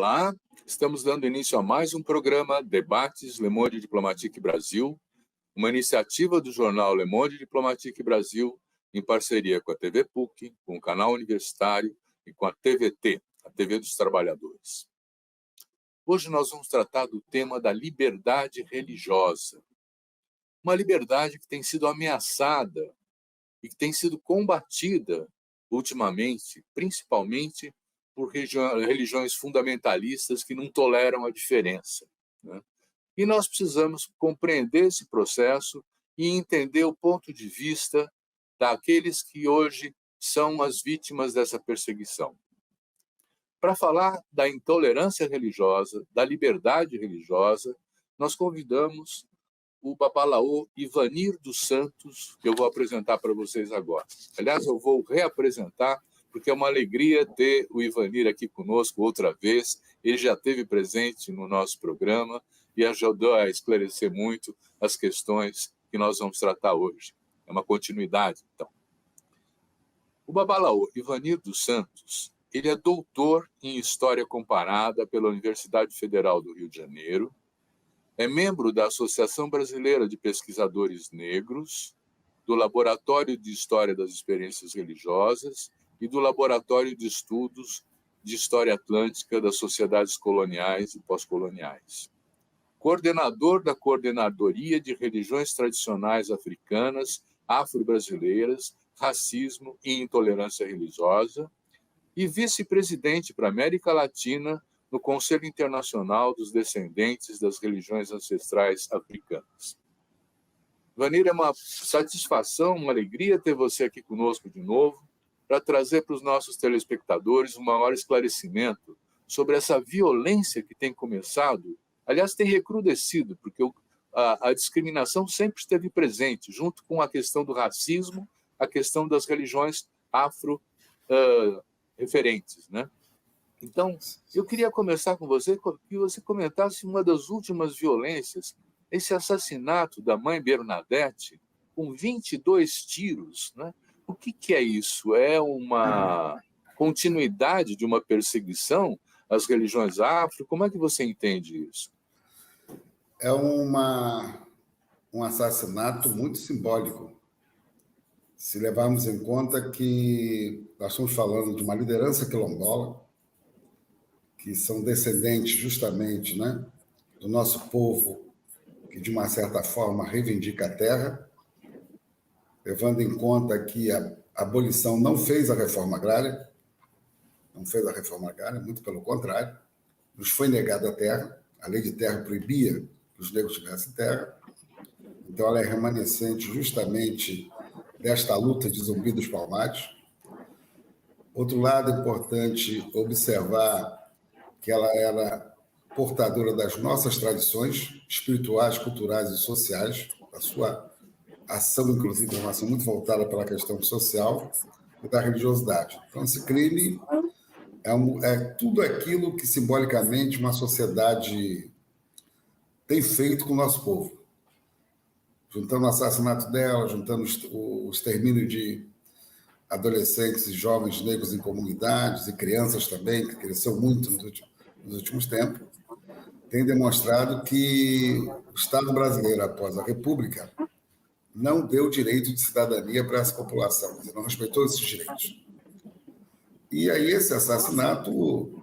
Olá, estamos dando início a mais um programa Debates Le Monde Diplomatique Brasil, uma iniciativa do jornal Le Monde Diplomatique Brasil, em parceria com a TV PUC, com o canal universitário e com a TVT, a TV dos Trabalhadores. Hoje nós vamos tratar do tema da liberdade religiosa. Uma liberdade que tem sido ameaçada e que tem sido combatida ultimamente, principalmente por religiões fundamentalistas que não toleram a diferença, né? E nós precisamos compreender esse processo e entender o ponto de vista daqueles que hoje são as vítimas dessa perseguição. Para falar da intolerância religiosa, da liberdade religiosa, nós convidamos o Babalaô Ivanir dos Santos, que eu vou apresentar para vocês agora. Aliás, eu vou reapresentar, porque é uma alegria ter o Ivanir aqui conosco outra vez. Ele já esteve presente no nosso programa e ajudou a esclarecer muito as questões que nós vamos tratar hoje. É uma continuidade, então. O Babalaô Ivanir dos Santos, ele é doutor em História Comparada pela Universidade Federal do Rio de Janeiro, é membro da Associação Brasileira de Pesquisadores Negros, do Laboratório de História das Experiências Religiosas e do Laboratório de Estudos de História Atlântica das Sociedades Coloniais e Pós-Coloniais. Coordenador da Coordenadoria de Religiões Tradicionais Africanas, Afro-Brasileiras, Racismo e Intolerância Religiosa, e vice-presidente para a América Latina no Conselho Internacional dos Descendentes das Religiões Ancestrais Africanas. Ivanir, é uma satisfação, uma alegria ter você aqui conosco de novo, para trazer para os nossos telespectadores um maior esclarecimento sobre essa violência que tem começado, aliás, tem recrudescido, porque a discriminação sempre esteve presente, junto com a questão do racismo, a questão das religiões afro-referentes, né? Então, eu queria começar com você, que você comentasse uma das últimas violências, esse assassinato da mãe Bernadette, com 22 tiros, né? O que é isso? É uma continuidade de uma perseguição às religiões afro? Como é que você entende isso? É um assassinato muito simbólico, se levarmos em conta que nós estamos falando de uma liderança quilombola, que são descendentes justamente, né, do nosso povo, que de uma certa forma reivindica a terra, levando em conta que a abolição não fez a reforma agrária, muito pelo contrário, nos foi negada a terra, a lei de terra proibia que os negros tivessem terra, então ela é remanescente justamente desta luta de Zumbi dos Palmares. Outro lado importante observar que ela era portadora das nossas tradições espirituais, culturais e sociais, a sua ação, inclusive, uma ação muito voltada pela questão social e da religiosidade. Então, esse crime é tudo aquilo que, simbolicamente, uma sociedade tem feito com o nosso povo. Juntando o assassinato dela, juntando o extermínio de adolescentes e jovens negros em comunidades e crianças também, que cresceu muito nos últimos tempos, tem demonstrado que o Estado brasileiro, após a República, não deu direito de cidadania para essa população, quer dizer, não respeitou esses direitos. E aí esse assassinato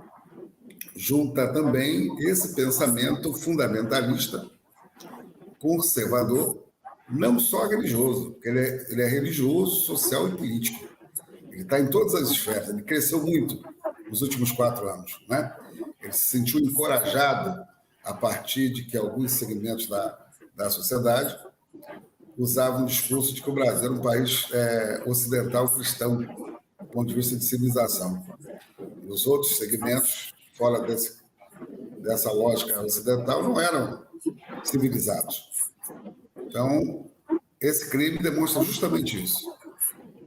junta também esse pensamento fundamentalista, conservador, não só religioso, porque ele é religioso, social e político. Ele está em todas as esferas, ele cresceu muito nos últimos 4 anos, né? Ele se sentiu encorajado a partir de que alguns segmentos da sociedade usavam o discurso de que o Brasil era um país ocidental cristão, do ponto de vista de civilização. E os outros segmentos, fora dessa lógica ocidental, não eram civilizados. Então, esse crime demonstra justamente isso.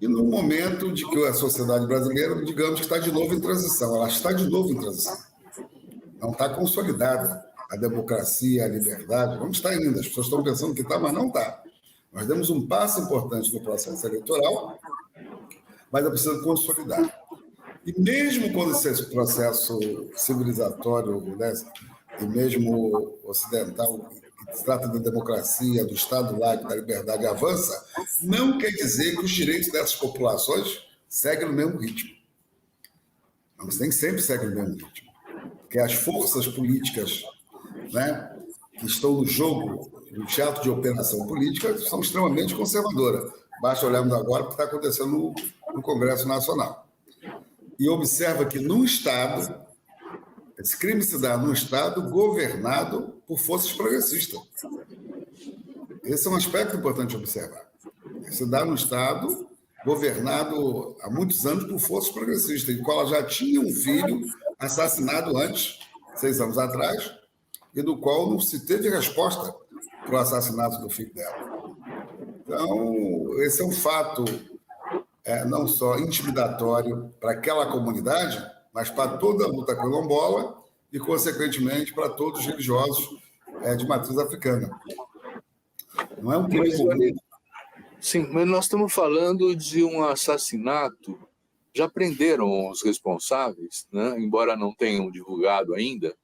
E no momento de que a sociedade brasileira, digamos que está de novo em transição, ela está de novo em transição. Não está consolidada a democracia, a liberdade, não está ainda. As pessoas estão pensando que está, mas não está. Nós demos um passo importante no processo eleitoral, mas é preciso consolidar. E mesmo quando esse processo civilizatório, né, e mesmo ocidental, que se trata da democracia, do Estado laico, da liberdade, avança, não quer dizer que os direitos dessas populações seguem no mesmo ritmo. Mas nem sempre seguem no mesmo ritmo. Porque as forças políticas, né, que estão no jogo, no teatro de operação política, são extremamente conservadoras. Basta olharmos agora o que está acontecendo no Congresso Nacional. E observa que num Estado, esse crime se dá num Estado governado por forças progressistas. Esse é um aspecto importante de observar. Se dá num Estado governado há muitos anos por forças progressistas, em qual ela já tinha um filho assassinado antes, 6 anos atrás, e do qual não se teve resposta para o assassinato do filho dela. Então, esse é um fato não só intimidatório para aquela comunidade, mas para toda a luta quilombola e, consequentemente, para todos os religiosos de matriz africana. Não é um crime comum. Sim, mas nós estamos falando de um assassinato. Já prenderam os responsáveis, né? Embora não tenham divulgado ainda,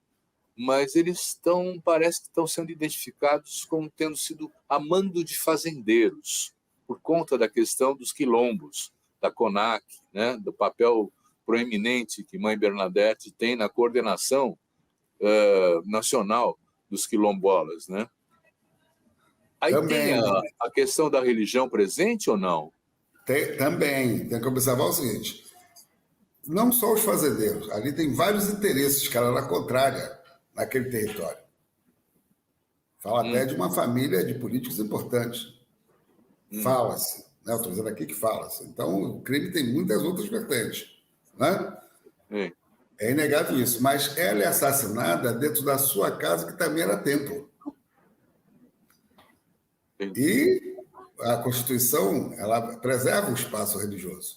mas eles parece que estão sendo identificados como tendo sido a mando de fazendeiros, por conta da questão dos quilombos, da CONAC, né? Do papel proeminente que Mãe Bernadette tem na coordenação nacional dos quilombolas, né? Aí também tem a questão da religião presente ou não? Também. Tem que observar o seguinte: não só os fazendeiros, ali tem vários interesses, cara, na contrária, naquele território. Fala até de uma família de políticos importantes. Fala-se, né? Eu estou dizendo aqui que fala-se. Então, o crime tem muitas outras vertentes, né? É inegável isso. Mas ela é assassinada dentro da sua casa, que também era templo. E a Constituição, ela preserva o espaço religioso.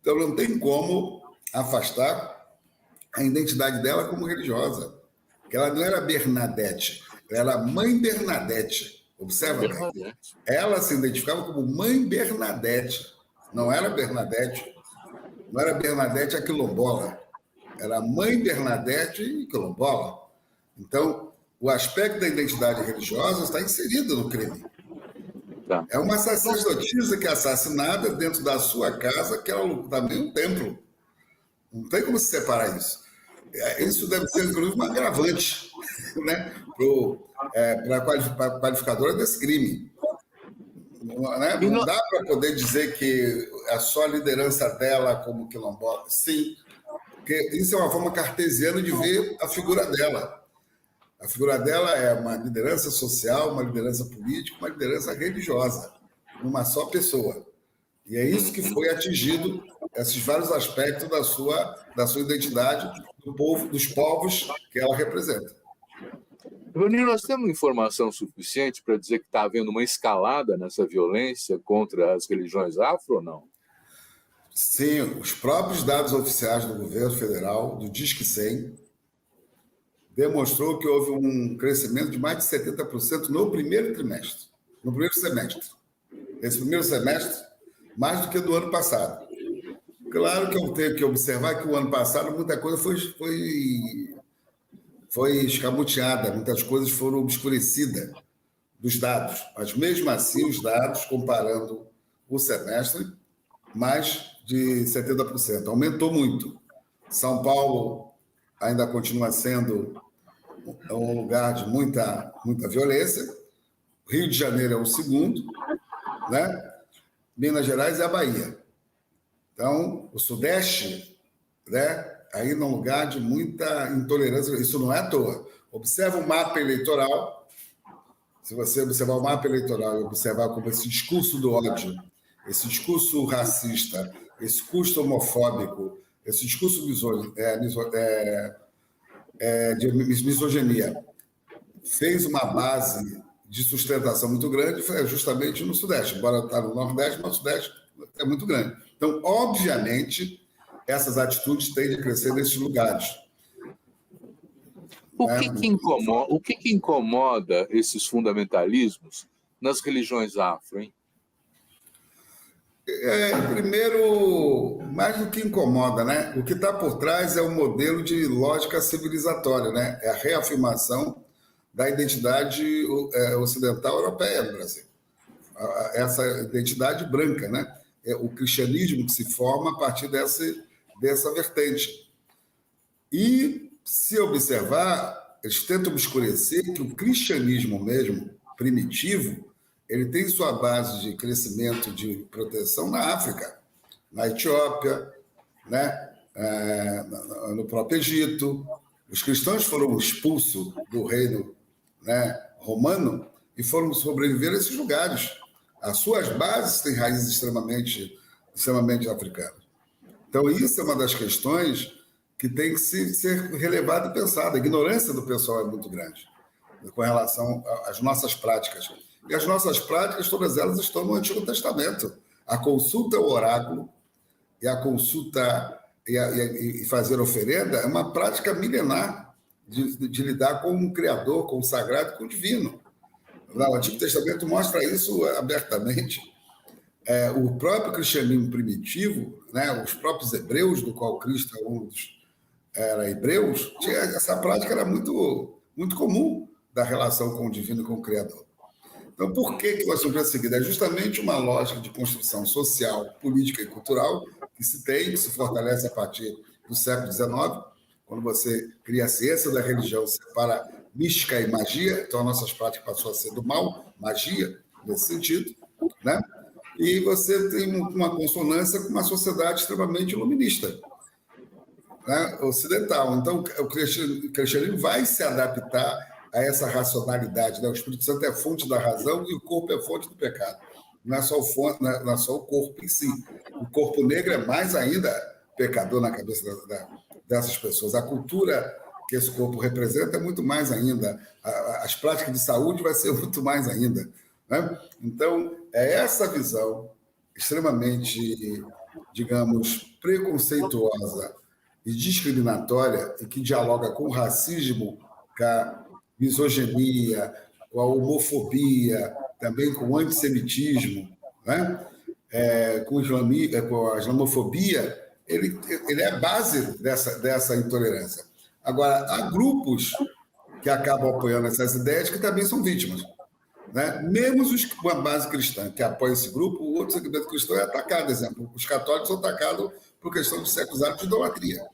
Então, não tem como afastar a identidade dela como religiosa. Porque ela não era Bernadette, ela era Mãe Bernadette. Observa bem. Ela se identificava como Mãe Bernadette. Não era Bernadette. Não era Bernadette a quilombola. Era Mãe Bernadette e quilombola. Então, o aspecto da identidade religiosa está inserido no crime. Tá. É uma sacerdotisa que é assassinada dentro da sua casa, que é também um templo. Não tem como se separar isso. Isso deve ser, inclusive, um agravante, né, para a qualificadora desse crime. Não dá para poder dizer que é só a liderança dela como quilombola. Sim, porque isso é uma forma cartesiana de ver a figura dela. A figura dela é uma liderança social, uma liderança política, uma liderança religiosa, numa só pessoa. E é isso que foi atingido, esses vários aspectos da sua identidade, dos povos que ela representa. Ivanir, nós temos informação suficiente para dizer que está havendo uma escalada nessa violência contra as religiões afro ou não? Sim, os próprios dados oficiais do governo federal, do Disque 100, demonstrou que houve um crescimento de mais de 70% no primeiro trimestre, no primeiro semestre. Esse primeiro semestre, mais do que do ano passado. Claro que eu tenho que observar que o ano passado muita coisa foi escamoteada, muitas coisas foram obscurecidas dos dados, mas mesmo assim os dados, comparando o semestre, mais de 70%, aumentou muito. São Paulo ainda continua sendo um lugar de muita violência, Rio de Janeiro é o segundo, né? Minas Gerais é a Bahia. Então, o Sudeste, né, aí num lugar de muita intolerância, isso não é à toa. Observa o mapa eleitoral, se você observar o mapa eleitoral e observar como esse discurso do ódio, esse discurso racista, esse discurso homofóbico, esse discurso de misoginia, fez uma base de sustentação muito grande, foi justamente no Sudeste, embora está no Nordeste, mas o Sudeste é muito grande. Então, obviamente, essas atitudes tendem a crescer nesses lugares. O que incomoda esses fundamentalismos nas religiões afro, hein? Primeiro, mais do que incomoda, né? O que está por trás é um modelo de lógica civilizatória, né? É a reafirmação da identidade ocidental europeia no Brasil. Essa identidade branca, né? É o cristianismo que se forma a partir dessa vertente. E, se observar, eles tentam obscurecer que o cristianismo mesmo, primitivo, ele tem sua base de crescimento de proteção na África, na Etiópia, né? No próprio Egito. Os cristãos foram expulsos do reino, né, romano e foram sobreviver a esses lugares. As suas bases têm raízes extremamente africanas. Então, isso é uma das questões que tem que ser relevada e pensada. A ignorância do pessoal é muito grande com relação às nossas práticas. E as nossas práticas, todas elas estão no Antigo Testamento. A consulta ao oráculo e a consulta e fazer oferenda é uma prática milenar de lidar com o Criador, com o sagrado, com o divino. O Antigo Testamento mostra isso abertamente. O próprio cristianismo primitivo, né, os próprios hebreus, do qual Cristo era hebreus, essa prática era muito, muito comum da relação com o divino e com o Criador. Então, por que nós estamos perseguidos? É justamente uma lógica de construção social, política e cultural que se fortalece a partir do século XIX, quando você cria a ciência da religião, separa mística e magia, então as nossas práticas passou a ser do mal, magia, nesse sentido, né? E você tem uma consonância com uma sociedade extremamente iluminista, né, ocidental. Então, o cristianismo vai se adaptar a essa racionalidade, né? O Espírito Santo é fonte da razão e o corpo é fonte do pecado. Não é só o corpo em si. O corpo negro é mais ainda pecador na cabeça dessas pessoas. A cultura que esse corpo representa é muito mais ainda. As práticas de saúde vai ser muito mais ainda, né? Então, é essa visão extremamente, digamos, preconceituosa e discriminatória e que dialoga com o racismo, com a misoginia, com a homofobia, também com o antissemitismo, né? Com a islamofobia, ele é a base dessa intolerância. Agora, há grupos que acabam apoiando essas ideias que também são vítimas, né? Menos com a base cristã, que apoia esse grupo, o outro segmento cristão é atacado. Exemplo, os católicos são atacados por questão de ser acusados de idolatria,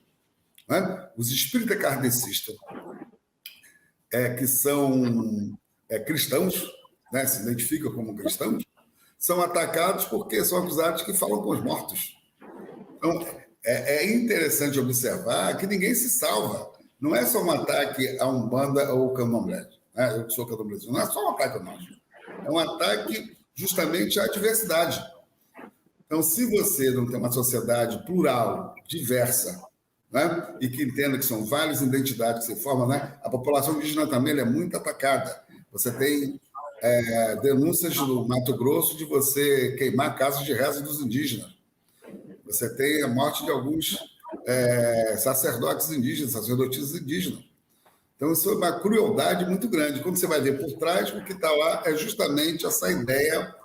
né? Os espíritas kardecistas, que são cristãos, né, se identificam como cristãos, são atacados porque são acusados que falam com os mortos. Então, é interessante observar que ninguém se salva. Não é só um ataque a Umbanda ou Candomblé, né? Eu que sou Candomblé. Não é só um ataque a nós. É um ataque justamente à diversidade. Então, se você não tem uma sociedade plural, diversa, né, e que entenda que são várias identidades que se formam, né? A população indígena também é muito atacada. Você tem denúncias do Mato Grosso de você queimar casas de reza dos indígenas. Você tem a morte de alguns sacerdotes indígenas, sacerdotisas indígenas. Então, isso é uma crueldade muito grande. Quando você vai ver por trás, o que está lá é justamente essa ideia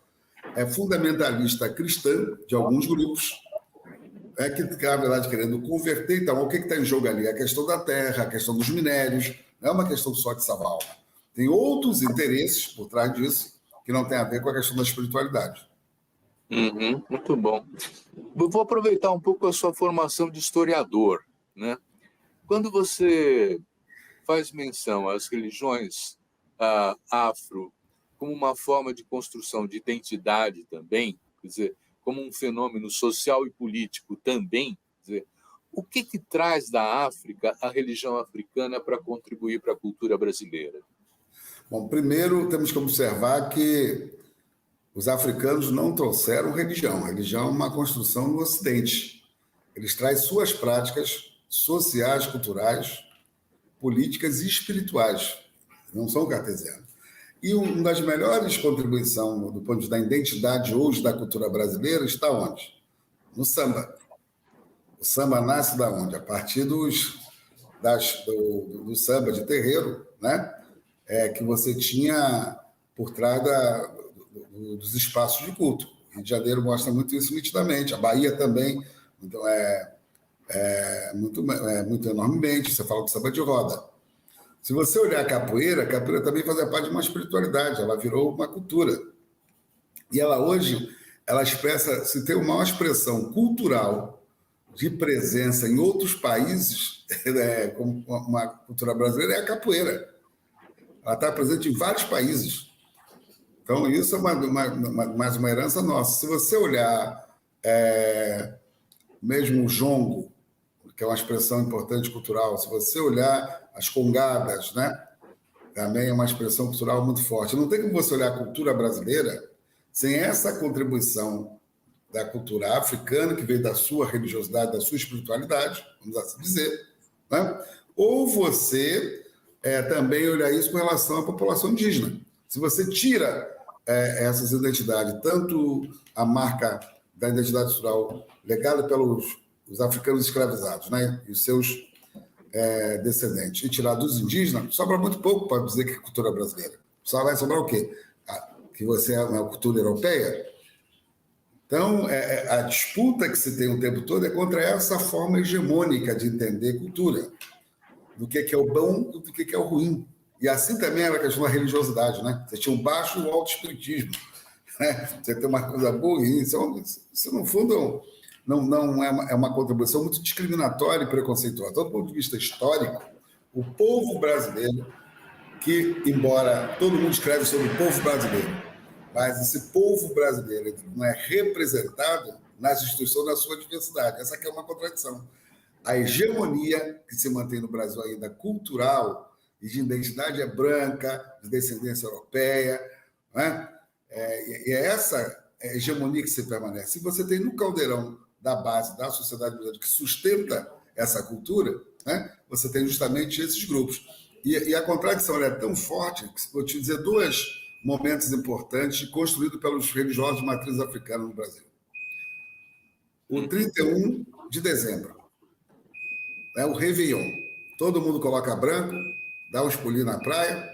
fundamentalista cristã de alguns grupos, que, na verdade, querendo converter. Então, o que está em jogo ali? A questão da terra, a questão dos minérios, não é uma questão só de salvar a alma. Tem outros interesses por trás disso que não tem a ver com a questão da espiritualidade. Uhum, muito bom. Eu vou aproveitar um pouco a sua formação de historiador, né? Quando você faz menção às religiões afro como uma forma de construção de identidade também, quer dizer, como um fenômeno social e político também, quer dizer, o que traz da África a religião africana para contribuir para a cultura brasileira? Bom, primeiro temos que observar que os africanos não trouxeram religião. A religião é uma construção no Ocidente. Eles trazem suas práticas sociais, culturais, políticas e espirituais. Não são cartesianos. E uma das melhores contribuições do ponto de vista da identidade hoje da cultura brasileira está onde? No samba. O samba nasce da onde? A partir do samba de terreiro, né? Que você tinha por trás dos espaços de culto. Rio de Janeiro mostra muito isso nitidamente. A Bahia também, então, muito enormemente. Você fala do samba de roda. Se você olhar a capoeira também fazia parte de uma espiritualidade, ela virou uma cultura. E ela hoje, ela expressa, se tem uma expressão cultural de presença em outros países, como uma cultura brasileira, é a capoeira. Ela está presente em vários países. Então, isso é mais uma herança nossa. Se você olhar mesmo o jongo, que é uma expressão importante cultural, se você olhar as congadas, né, também é uma expressão cultural muito forte. Não tem como você olhar a cultura brasileira sem essa contribuição da cultura africana, que veio da sua religiosidade, da sua espiritualidade, vamos assim dizer, né? Ou você também olhar isso com relação à população indígena. Se você tira essas identidades, tanto a marca da identidade cultural legada pelos os africanos escravizados, né, e os seus descendentes, e tirar dos indígenas, sobra muito pouco para dizer que é cultura brasileira. Só vai sobrar o quê? Que você é uma cultura europeia? Então, a disputa que se tem o tempo todo é contra essa forma hegemônica de entender cultura, do que é o bom e do que é o ruim. E assim também era a questão da religiosidade, né? Você tinha o baixo e o alto espiritismo, né? Você tem uma coisa boa e isso no fundo, não é uma contribuição muito discriminatória e preconceituosa. Do ponto de vista histórico, o povo brasileiro, que, embora todo mundo escreve sobre o povo brasileiro, mas esse povo brasileiro não é representado nas instituições da sua diversidade. Essa aqui é uma contradição. A hegemonia que se mantém no Brasil ainda cultural e de identidade branca, de descendência europeia, né? E é essa hegemonia que se permanece. Se você tem no caldeirão da base da sociedade brasileira que sustenta essa cultura, né, você tem justamente esses grupos. E a contradição é tão forte que vou te dizer dois momentos importantes construídos pelos religiosos de matriz africana no Brasil. O 31 de dezembro, o Réveillon. Todo mundo coloca branco, dá uns pulinhos na praia,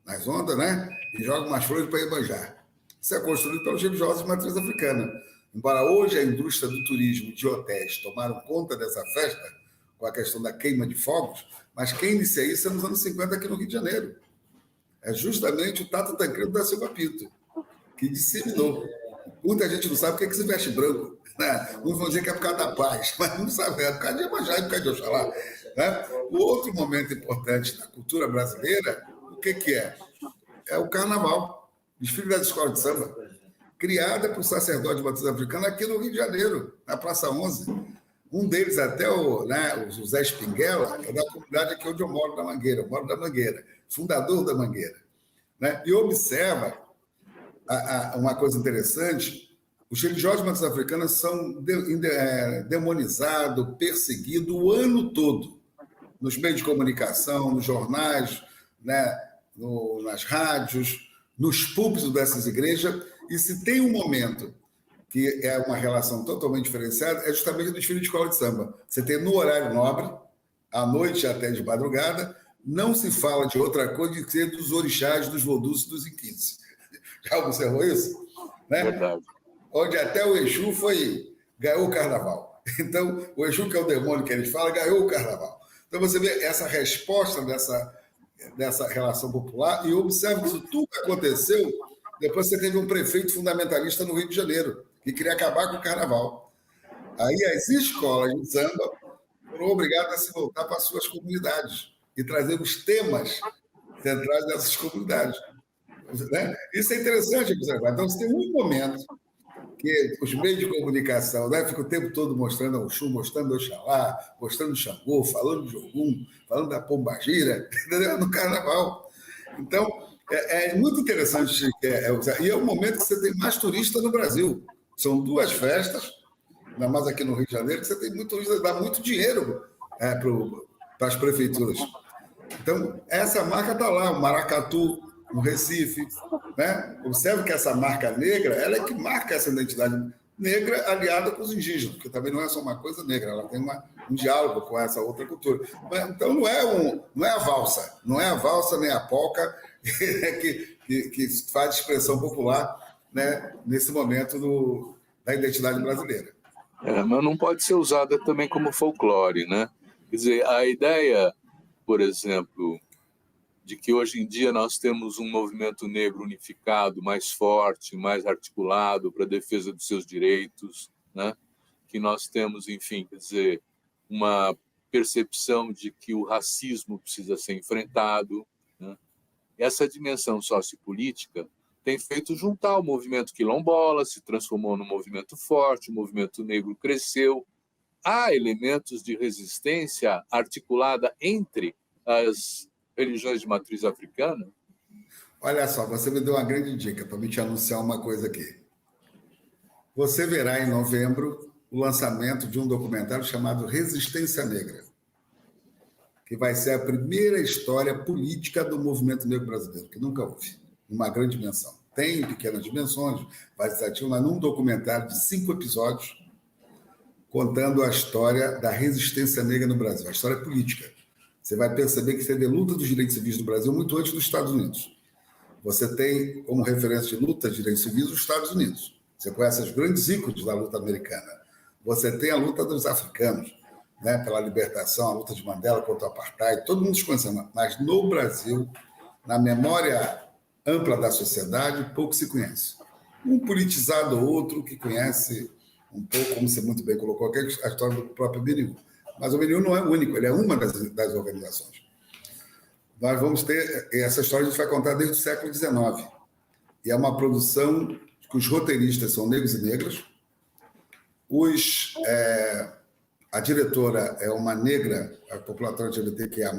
nas ondas, né, e joga umas flores para Iemanjá. Isso é construído pelos religiosos de matriz africana. Embora hoje a indústria do turismo de hotéis tomaram conta dessa festa, com a questão da queima de fogos, mas quem inicia isso é nos anos 50 aqui no Rio de Janeiro. É justamente o Tato Tancredo da Silva Pinto, que disseminou. Muita gente não sabe por que se veste branco. Né? Uns vão dizer que é por causa da paz, mas não sabe, é por causa de Iemanjá e por causa de Oxalá. Né? O outro momento importante da cultura brasileira, o que é? É o carnaval, desfile das escolas de samba, criada por sacerdote de matriz africana aqui no Rio de Janeiro, na Praça 11. Um deles, até o José Espinguela, é da comunidade aqui onde eu moro, da Mangueira. Eu moro da Mangueira, fundador da Mangueira. Né? E observa uma coisa interessante: os religiosos de matriz africana são demonizados, perseguidos o ano todo, nos meios de comunicação, nos jornais, né? Nas rádios, nos púlpitos dessas igrejas. E se tem um momento que é uma relação totalmente diferenciada, é justamente o desfile de escola de samba. Você tem no horário nobre, à noite até de madrugada, não se fala de outra coisa de ser dos orixás, dos vodus e dos inquins. Já observou isso? Né? Verdade. Onde até o Exu ganhou o carnaval. Então, o Exu, que é o demônio que eles falam, ganhou o carnaval. Então, você vê essa resposta dessa relação popular e observa que isso tudo aconteceu. Depois você teve um prefeito fundamentalista no Rio de Janeiro, que queria acabar com o carnaval. Aí as escolas de samba foram obrigadas a se voltar para as suas comunidades e trazer os temas centrais dessas comunidades. Né? Isso é interessante observar. Então, você tem um momento que os meios de comunicação, né, ficam o tempo todo mostrando o Oxum, mostrando o Oxalá, mostrando o Xangô, falando de Ogum, falando da Pombagira, entendeu? No carnaval. Então, é muito interessante. E é o momento que você tem mais turista no Brasil. São duas festas, ainda mais aqui no Rio de Janeiro, que você tem muito turista, dá muito dinheiro para as prefeituras. Então, essa marca está lá, o maracatu, no Recife. Né? Observe que essa marca negra, ela é que marca essa identidade negra aliada com os indígenas, porque também não é só uma coisa negra, ela tem um diálogo com essa outra cultura. Então, não é a valsa nem a polca que faz expressão popular né, nesse momento da identidade brasileira. Mas não pode ser usada também como folclore, né? Quer dizer, a ideia, por exemplo, de que hoje em dia nós temos um movimento negro unificado, mais forte, mais articulado para a defesa dos seus direitos, né? Que nós temos, enfim, quer dizer, uma percepção de que o racismo precisa ser enfrentado, né? Essa dimensão sociopolítica tem feito juntar o movimento quilombola, se transformou num movimento forte, o movimento negro cresceu. Há elementos de resistência articulada entre as religiões de matriz africana? Olha só, você me deu uma grande dica para me te anunciar uma coisa aqui. Você verá em novembro o lançamento de um documentário chamado Resistência Negra, que vai ser a primeira história política do movimento negro brasileiro, que nunca houve, numa grande dimensão. Tem pequenas dimensões, mas num documentário de 5 episódios, contando a história da resistência negra no Brasil, a história política. Você vai perceber que teve a luta dos direitos civis do Brasil muito antes dos Estados Unidos. Você tem como referência de luta de direitos civis os Estados Unidos. Você conhece os grandes ícones da luta americana. Você tem a luta dos africanos, né, pela libertação, a luta de Mandela contra o apartheid, todo mundo se conhece, mas no Brasil, na memória ampla da sociedade, pouco se conhece. Um politizado ou outro que conhece um pouco, como você muito bem colocou aqui, a história do próprio BNU. Mas o BNU não é o único, ele é uma das organizações. Nós vamos ter, essa história a gente vai contar desde o século XIX. E é uma produção que os roteiristas são negros e negras, a diretora é uma negra, a população LGBTQIA+,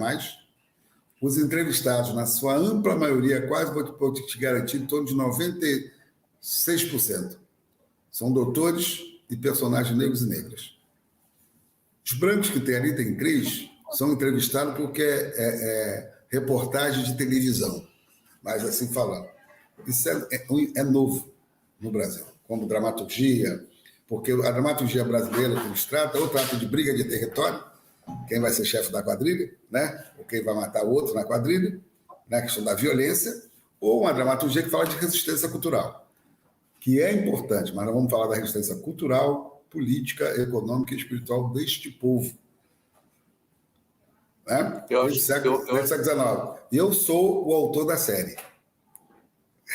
os entrevistados, na sua ampla maioria, quase vou te garantir, em torno de 96%, são doutores e personagens negros e negras. Os brancos que tem ali, tem 3, são entrevistados porque é reportagem de televisão, mas assim falando. Isso é novo no Brasil, como dramaturgia, porque a dramaturgia brasileira que nos trata, ou trata de briga de território, quem vai ser chefe da quadrilha, né? Ou quem vai matar o outro na quadrilha, na questão da violência, ou uma dramaturgia que fala de resistência cultural, que é importante, mas nós vamos falar da resistência cultural, política, econômica e espiritual deste povo. Né? Desde o século XIX. E eu sou o autor da série.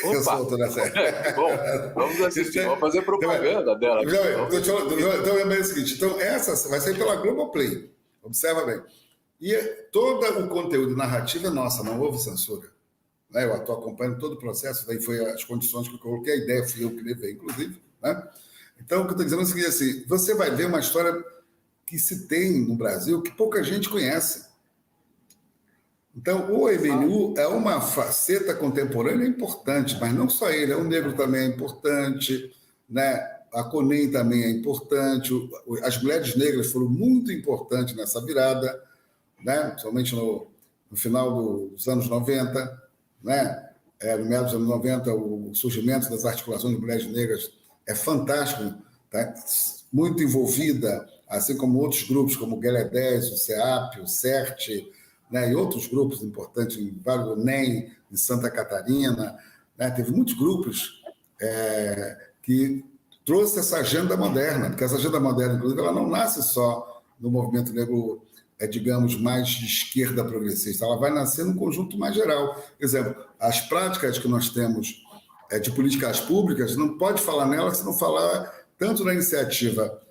Opa. Eu sou o autor da série. Bom, vamos assistir, vamos fazer propaganda dela. Então é o seguinte, então essa vai sair pela Globoplay. Observa bem. E todo o conteúdo narrativo é nossa, não houve censura. Né? Eu estou acompanhando todo o processo, daí foi as condições que eu coloquei, a ideia fui eu que levei, inclusive. Né? Então, o que eu estou dizendo é o seguinte, assim, você vai ver uma história que se tem no Brasil que pouca gente conhece. Então, o MNU é uma faceta contemporânea importante, mas não só ele, o negro também é importante, né? A CONEM também é importante, as mulheres negras foram muito importantes nessa virada, né? Principalmente no final dos anos 90, né? No meio dos anos 90, o surgimento das articulações de mulheres negras é fantástico, tá? Muito envolvida, assim como outros grupos, como o Guelé 10, o CEAP, o CERT, né, e outros grupos importantes, em Vale NEM, em Santa Catarina, né, teve muitos grupos que trouxe essa agenda moderna, porque essa agenda moderna, inclusive, ela não nasce só no movimento negro, digamos, mais de esquerda progressista, ela vai nascer num conjunto mais geral. Por exemplo, as práticas que nós temos de políticas públicas, não pode falar nelas se não falar tanto na iniciativa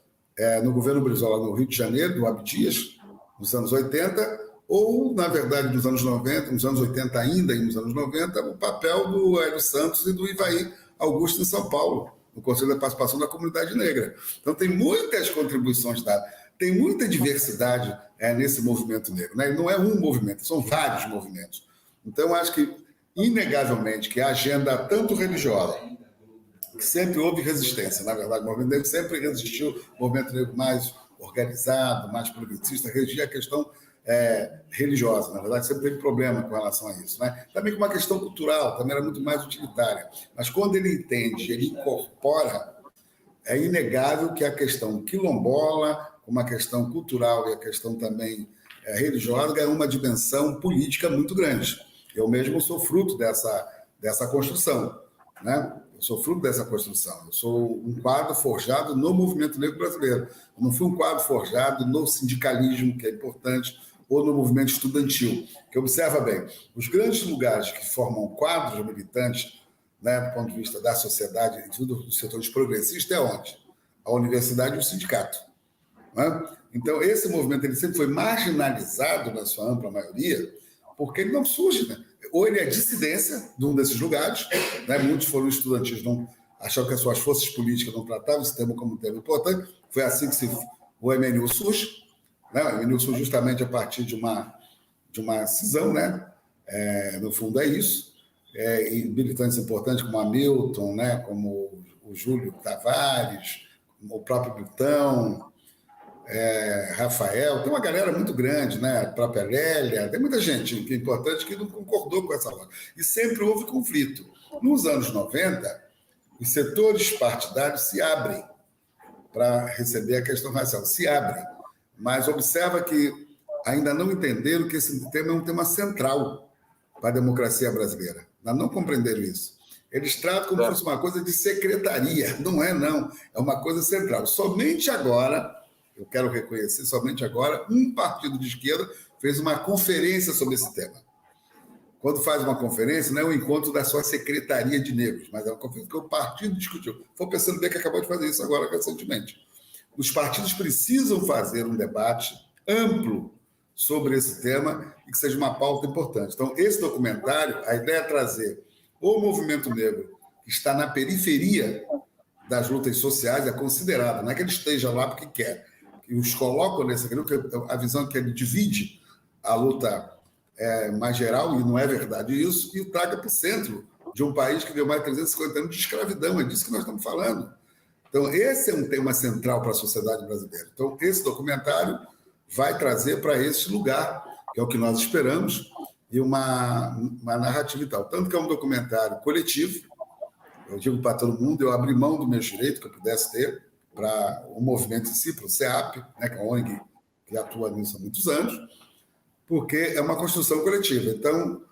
no governo Brizola, no Rio de Janeiro, do Abdias, nos anos 80, ou, na verdade, nos anos 90, nos anos 80 ainda, e nos anos 90, o papel do Hélio Santos e do Ivaí Augusto em São Paulo, no Conselho da Participação da Comunidade Negra. Então, tem muitas contribuições dadas, tem muita diversidade nesse movimento negro. Né? Não é um movimento, são vários movimentos. Então, eu acho que, inegavelmente, que a agenda tanto religiosa, que sempre houve resistência, na verdade, o movimento negro sempre resistiu, o movimento negro mais organizado, mais progressista, regia a questão religiosa, na verdade, sempre teve problema com relação a isso. Né? Também com uma questão cultural, também era muito mais utilitária. Mas quando ele entende, ele incorpora, é inegável que a questão quilombola, uma questão cultural e a questão também religiosa, ganhou uma dimensão política muito grande. Eu mesmo sou fruto dessa construção. Né? Eu sou fruto dessa construção. Eu sou um quadro forjado no movimento negro brasileiro. Eu não fui um quadro forjado no sindicalismo, que é importante, ou no movimento estudantil. Que observa bem, os grandes lugares que formam quadros militantes, né, do ponto de vista da sociedade e tudo dos setores progressistas, é onde? A universidade e o sindicato. Né? Então, esse movimento ele sempre foi marginalizado, na sua ampla maioria, porque ele não surge, né? Ou ele é dissidência de um desses lugares, né? Muitos foram estudantis, não achavam que as suas forças políticas não tratavam esse tema como um tema importante. Foi assim que o MNU surge, né? O MNU surge justamente a partir de uma cisão, né? No fundo é isso. E militantes importantes como Hamilton, né? Como o Júlio Tavares, o próprio Milton, Rafael, tem uma galera muito grande, né? A própria Lélia, tem muita gente que é importante que não concordou com essa lógica. E sempre houve conflito. Nos anos 90, os setores partidários se abrem para receber a questão racial, se abrem. Mas observa que ainda não entenderam que esse tema é um tema central para a democracia brasileira. Ainda não compreenderam isso. Eles tratam como se fosse uma coisa de secretaria. Não é, não. É uma coisa central. Somente agora, eu quero reconhecer, somente agora, um partido de esquerda fez uma conferência sobre esse tema. Quando faz uma conferência, não é um encontro da sua secretaria de negros, mas é uma conferência que o partido discutiu. Foi pensando bem que acabou de fazer isso agora recentemente. Os partidos precisam fazer um debate amplo sobre esse tema e que seja uma pauta importante. Então, esse documentário, a ideia é trazer o movimento negro, que está na periferia das lutas sociais, é considerado, não é que ele esteja lá porque quer, que os colocam nesse, a visão que ele divide a luta mais geral, e não é verdade isso, e o traga para o centro de um país que deu mais de 350 anos de escravidão, é disso que nós estamos falando. Então, esse é um tema central para a sociedade brasileira. Então, esse documentário vai trazer para esse lugar, que é o que nós esperamos, e uma narrativa e tal. Tanto que é um documentário coletivo, eu digo para todo mundo, eu abri mão do meu direito que eu pudesse ter para o movimento em si, para o CEAP, né, que é a ONG que atua nisso há muitos anos, porque é uma construção coletiva. Então,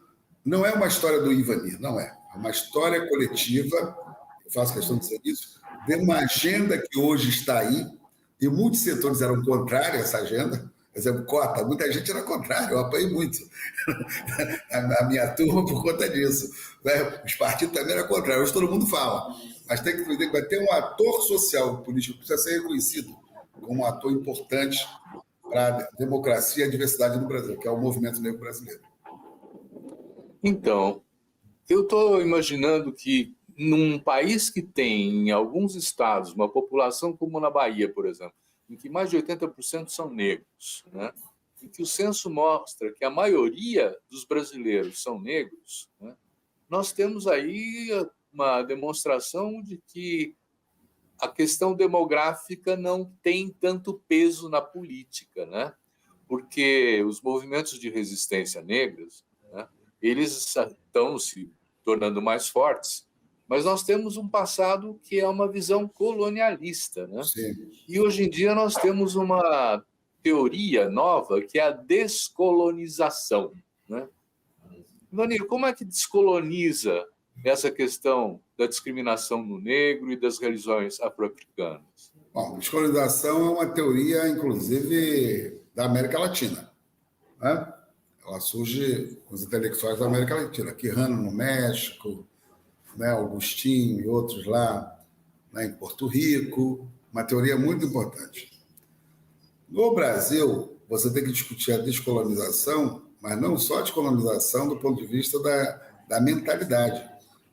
não é uma história do Ivanir, não é. É uma história coletiva, eu faço questão de dizer isso, de uma agenda que hoje está aí, e muitos setores eram contrários a essa agenda. Por exemplo, cota, muita gente era contrária, eu apanhei muito a minha turma por conta disso. Os partidos também eram contrários, hoje todo mundo fala. Mas tem que entender que vai ter um ator social político que precisa ser reconhecido como um ator importante para a democracia e a diversidade no Brasil, que é o movimento negro brasileiro. Então, eu estou imaginando que num país que tem, em alguns estados, uma população como na Bahia, por exemplo, em que mais de 80% são negros, né? Em que o censo mostra que a maioria dos brasileiros são negros, né? Nós temos aí uma demonstração de que a questão demográfica não tem tanto peso na política, né? Porque os movimentos de resistência negros, né, eles estão se tornando mais fortes, mas nós temos um passado que é uma visão colonialista, né? Sim. E hoje em dia nós temos uma teoria nova que é a descolonização, né? Ivanir, como é que descoloniza essa questão da discriminação no negro e das religiões afro-africanas? Bom, descolonização é uma teoria, inclusive, da América Latina, né? Ela surge com os intelectuais da América Latina, Quijano no México, né, Agostinho e outros lá, né, em Porto Rico, uma teoria muito importante. No Brasil, você tem que discutir a descolonização, mas não só a descolonização do ponto de vista da mentalidade,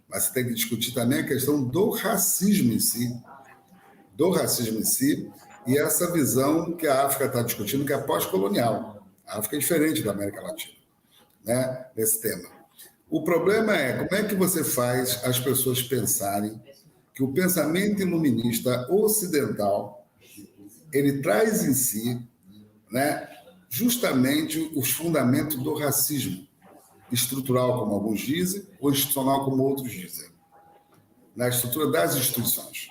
mas você tem que discutir também a questão do racismo em si, e essa visão que a África está discutindo, que é pós-colonial. A África é diferente da América Latina, né, nesse tema. O problema é como é que você faz as pessoas pensarem que o pensamento iluminista ocidental ele traz em si, né, justamente os fundamentos do racismo estrutural, como alguns dizem, ou institucional, como outros dizem, na estrutura das instituições.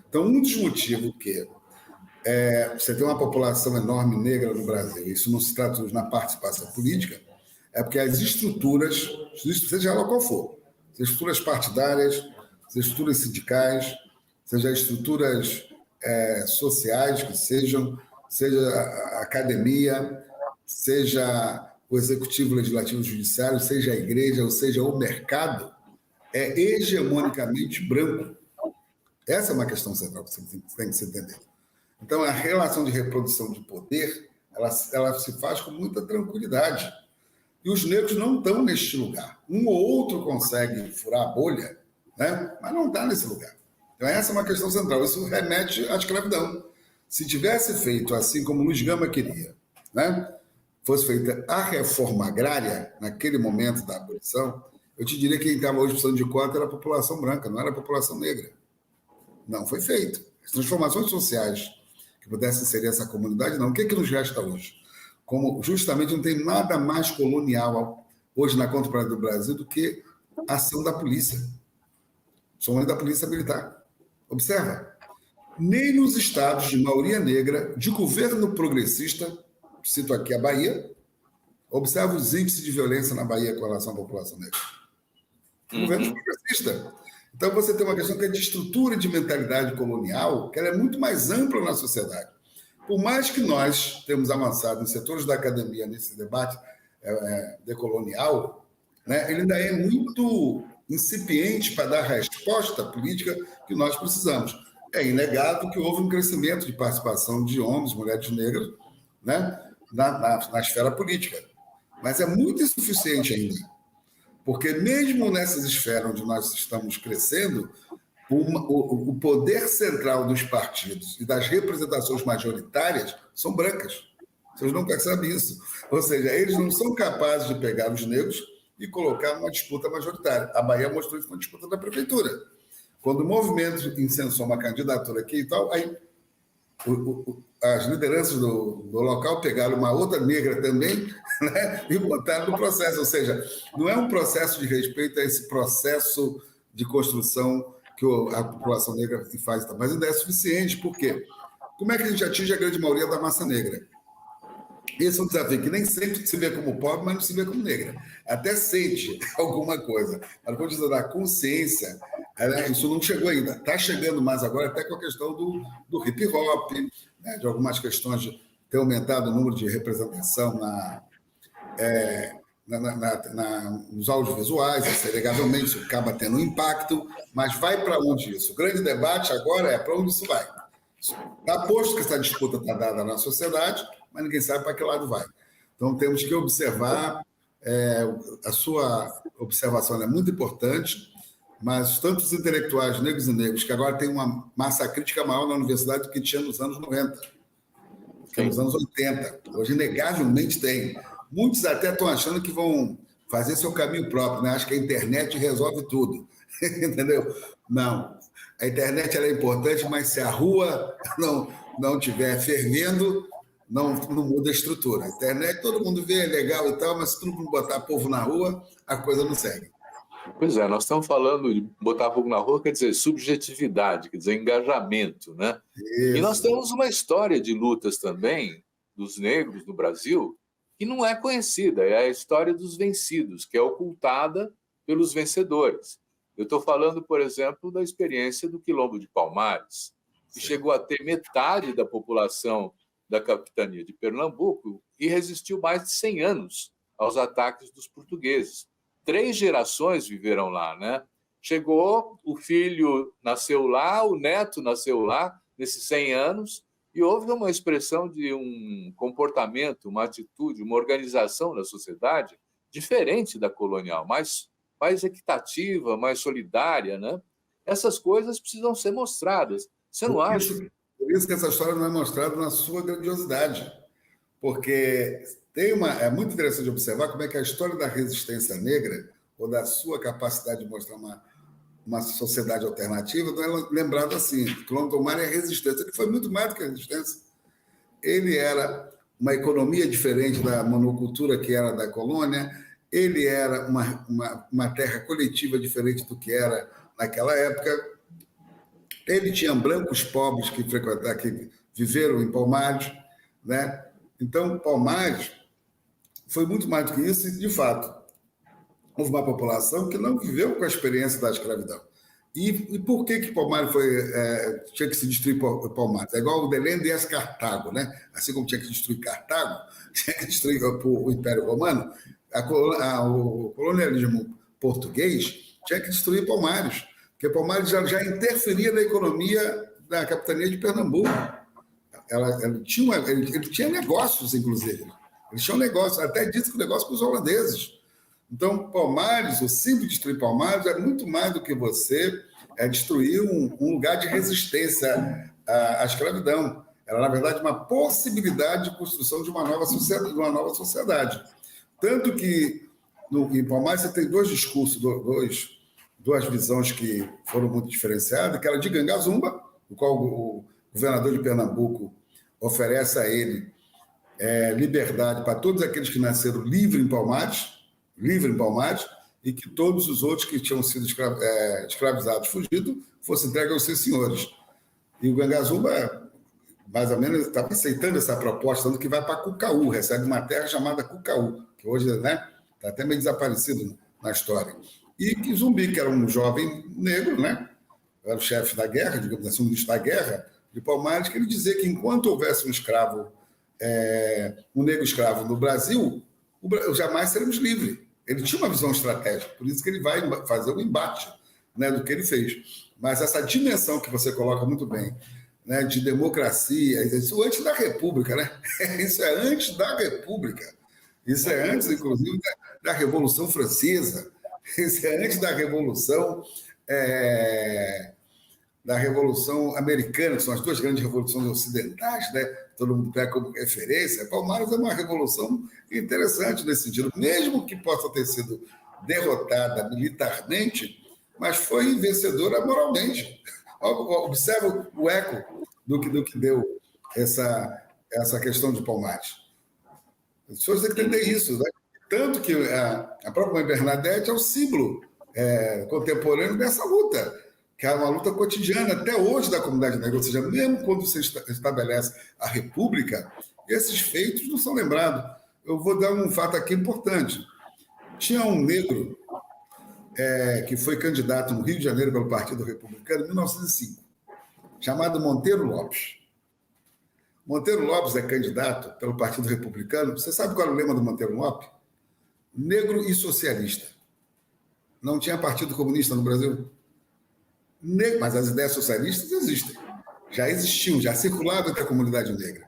Então, um dos motivos que você tem uma população enorme negra no Brasil, isso não se traduz na participação política, é porque as estruturas, seja ela qual for, as estruturas partidárias, seja estruturas sindicais, seja estruturas sociais, que seja a academia, seja o executivo, legislativo, judiciário, seja a igreja, ou seja o mercado, é hegemonicamente branco. Essa é uma questão central que você tem que se entender. Então, a relação de reprodução de poder, ela se faz com muita tranquilidade. E os negros não estão neste lugar. Um ou outro consegue furar a bolha, né? Mas não está nesse lugar. Então, essa é uma questão central. Isso remete à escravidão. Se tivesse feito assim como Luiz Gama queria, né? Fosse feita a reforma agrária, naquele momento da abolição, eu te diria que quem estava hoje precisando de cota era a população branca, não era a população negra. Não foi feito. As transformações sociais que pudessem inserir essa comunidade, não. O que é que nos resta hoje? Como justamente não tem nada mais colonial hoje na contemporânea do Brasil do que a ação da polícia, somente da polícia militar. Observa, nem nos estados de maioria negra, de governo progressista, cito aqui a Bahia, observa os índices de violência na Bahia com relação à população negra. Governo progressista. Então, você tem uma questão que é de estrutura de mentalidade colonial, que ela é muito mais ampla na sociedade. Por mais que nós temos avançado em setores da academia nesse debate decolonial, né, ele ainda é muito incipiente para dar a resposta política que nós precisamos. É inegável que houve um crescimento de participação de homens, mulheres negras, né, na esfera política. Mas é muito insuficiente ainda. Porque mesmo nessas esferas onde nós estamos crescendo, o poder central dos partidos e das representações majoritárias são brancas. Vocês não percebem isso. Ou seja, eles não são capazes de pegar os negros e colocar numa disputa majoritária. A Bahia mostrou isso na disputa da prefeitura. Quando o movimento incensou uma candidatura aqui e tal, aí as lideranças do local pegaram uma outra negra também, né, e botaram no processo. Ou seja, não é um processo de respeito a esse processo de construção que a população negra faz, mas ainda é suficiente. Por quê? Como é que a gente atinge a grande maioria da massa negra? Esse é um desafio que nem sempre se vê como pobre, mas não se vê como negra. Até sente alguma coisa. Mas quando diz da consciência, isso não chegou ainda. Está chegando mais agora, até com a questão do hip hop, né, de algumas questões de ter aumentado o número de representação nos audiovisuais. Isso, inegavelmente, isso acaba tendo um impacto, mas vai para onde isso? O grande debate agora é para onde isso vai. Está posto que essa disputa está dada na sociedade, mas ninguém sabe para que lado vai. Então, temos que observar, a sua observação é muito importante, mas tanto os intelectuais negros e negros, que agora têm uma massa crítica maior na universidade do que tinha nos anos 90, que nos anos 80. Hoje, inegavelmente, tem. Muitos até estão achando que vão fazer seu caminho próprio, né? Acho que a internet resolve tudo, entendeu? Não. A internet ela é importante, mas se a rua não estiver fervendo, não muda a estrutura. A internet, todo mundo vê, é legal e tal, mas se todo mundo botar povo na rua, a coisa não segue. Pois é, nós estamos falando de botar povo na rua, quer dizer subjetividade, quer dizer engajamento, né? Isso. E nós temos uma história de lutas também dos negros no Brasil que não é conhecida, é a história dos vencidos, que é ocultada pelos vencedores. Eu estou falando, por exemplo, da experiência do Quilombo de Palmares, que chegou a ter metade da população da capitania de Pernambuco e resistiu mais de 100 anos aos ataques dos portugueses. 3 gerações viveram lá, né? Chegou, o filho nasceu lá, o neto nasceu lá, nesses 100 anos, e houve uma expressão de um comportamento, uma atitude, uma organização da sociedade diferente da colonial, mais equitativa, mais solidária, né? Essas coisas precisam ser mostradas. Você não acha? Por isso que essa história não é mostrada na sua grandiosidade, porque é muito interessante observar como é que a história da resistência negra, ou da sua capacidade de mostrar uma sociedade alternativa, não é lembrado assim. Quilombo de Palmares é resistência, que foi muito mais do que a resistência. Ele era uma economia diferente da monocultura que era da colônia, ele era uma terra coletiva diferente do que era naquela época. Ele tinha brancos pobres que viveram em Palmares, né? Então, Palmares foi muito mais do que isso, e, de fato, houve uma população que não viveu com a experiência da escravidão. E por que Palmares tinha que se destruir Palmares? É igual o Belém e Cartago, né? Assim como tinha que destruir Cartago, tinha que destruir o Império Romano, o colonialismo português tinha que destruir Palmares, porque Palmares já interferia na economia da capitania de Pernambuco. Ele tinha negócios, inclusive. Eles tinham negócios, até disse que o negócio com os holandeses. Então, Palmares, o simples destruir Palmares é muito mais do que você destruir um lugar de resistência à escravidão. Era, na verdade, uma possibilidade de construção de uma nova sociedade. Tanto que, em Palmares, você tem dois discursos, duas visões que foram muito diferenciadas, que era de Gangazumba, o qual o governador de Pernambuco oferece a ele liberdade para todos aqueles que nasceram livres em Palmares, e que todos os outros que tinham sido escravizados, fugidos, fossem entregues aos seus senhores. E o Gangazumba, mais ou menos, estava aceitando essa proposta, tanto que vai para Cucaú, recebe uma terra chamada Cucaú, que hoje está até meio desaparecido na história. E que Zumbi, que era um jovem negro, né? Era o chefe da guerra, digamos assim, o ministro da guerra de Palmares, que ele dizia que enquanto houvesse um escravo, um negro escravo no Brasil, jamais seremos livres. Ele tinha uma visão estratégica, por isso que ele vai fazer o embate, né, do que ele fez. Mas essa dimensão que você coloca muito bem, né, de democracia, isso antes da República, né? Isso é antes da República. Isso é antes, inclusive, da Revolução Francesa. Isso é antes da Revolução Americana, que são as duas grandes revoluções ocidentais, né? Todo mundo pega como referência. Palmares é uma revolução interessante nesse sentido, mesmo que possa ter sido derrotada militarmente, mas foi vencedora moralmente. Observa o eco do que deu essa questão de Palmares. As pessoas têm que entender isso, né? Tanto que a própria Mãe Bernadette é o símbolo contemporâneo dessa luta, que é uma luta cotidiana até hoje da comunidade negra, ou seja, mesmo quando você estabelece a República, esses feitos não são lembrados. Eu vou dar um fato aqui importante. Tinha um negro que foi candidato no Rio de Janeiro pelo Partido Republicano em 1905, chamado Monteiro Lopes. Monteiro Lopes é candidato pelo Partido Republicano. Você sabe qual é o lema do Monteiro Lopes? Negro e socialista. Não tinha Partido Comunista no Brasil? Mas as ideias socialistas existem. Já existiam, já circulavam entre a comunidade negra.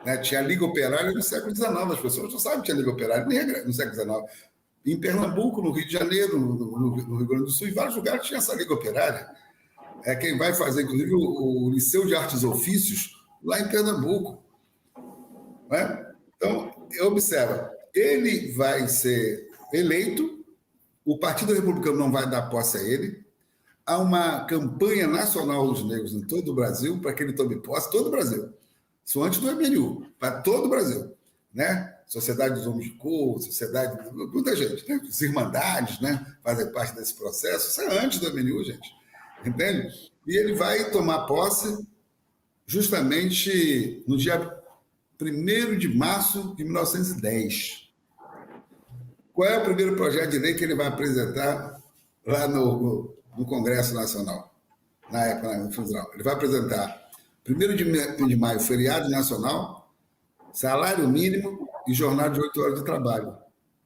Né? Tinha a Liga Operária no século XIX. As pessoas não sabem que tinha Liga Operária negra no século XIX. Em Pernambuco, no Rio de Janeiro, no Rio Grande do Sul, em vários lugares tinha essa Liga Operária. É quem vai fazer, inclusive, o Liceu de Artes e Ofícios lá em Pernambuco. Né? Então, observa, ele vai ser eleito, o Partido Republicano não vai dar posse a ele, há uma campanha nacional dos negros em todo o Brasil para que ele tome posse, todo o Brasil. Isso antes do MNU, para todo o Brasil. Né? Sociedade dos Homens de Cor, sociedade, muita gente, né? As Irmandades, né? Fazem parte desse processo. Isso é antes do MNU, gente. Entende? E ele vai tomar posse justamente no dia 1º de março de 1910. Qual é o primeiro projeto de lei que ele vai apresentar lá no Congresso Nacional? Na época, no federal. Ele vai apresentar 1º de maio, feriado nacional, salário mínimo e jornada de 8 horas de trabalho.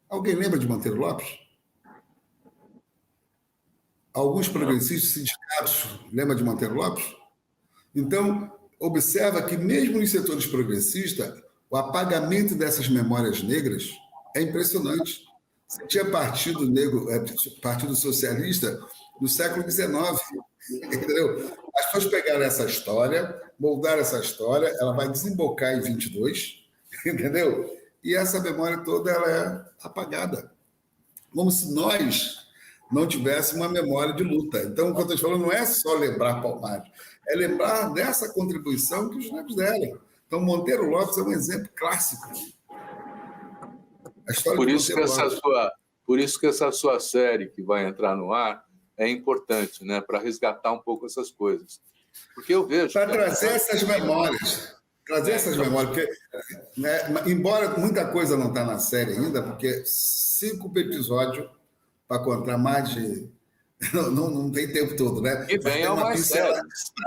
Alguém lembra de Monteiro Lopes? Alguns progressistas sindicatos lembram de Monteiro Lopes? Então, observa que mesmo nos setores progressistas, o apagamento dessas memórias negras é impressionante. Você tinha Partido Negro, Partido Socialista no século XIX, entendeu? As pessoas pegaram essa história, moldaram essa história, ela vai desembocar em 22, entendeu? E essa memória toda ela é apagada. Como se nós não tivéssemos uma memória de luta. Então, o que eu estou falando não é só lembrar Palmares, é lembrar dessa contribuição que os negros deram. Então, Monteiro Lopes é um exemplo clássico. A história por isso que essa sua série que vai entrar no ar é importante, né, para resgatar um pouco essas coisas. Porque eu vejo... Para trazer essas memórias. Porque, né, embora muita coisa não está na série ainda, porque 5 episódios para contar mais de Não tem tempo todo, né? E venham mais sérios.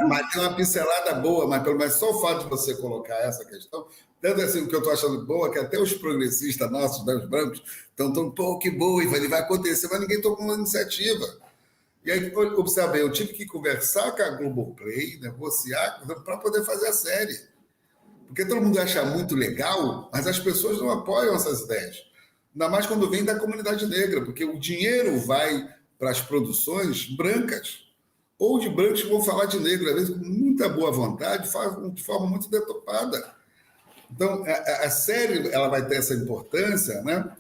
Mas tem uma pincelada boa, mas pelo menos só o fato de você colocar essa questão, tanto assim, o que eu estou achando boa, que até os progressistas nossos, né, os brancos, estão, pô, que boa, ele vai acontecer, mas ninguém tomou uma iniciativa. E aí, observe, eu tive que conversar com a Globoplay, negociar, para poder fazer a série. Porque todo mundo acha muito legal, mas as pessoas não apoiam essas ideias. Ainda mais quando vem da comunidade negra, porque o dinheiro vai para as produções brancas, ou de brancos que vão falar de negro, às vezes com muita boa vontade, de forma muito deturpada. Então, a série ela vai ter essa importância, né?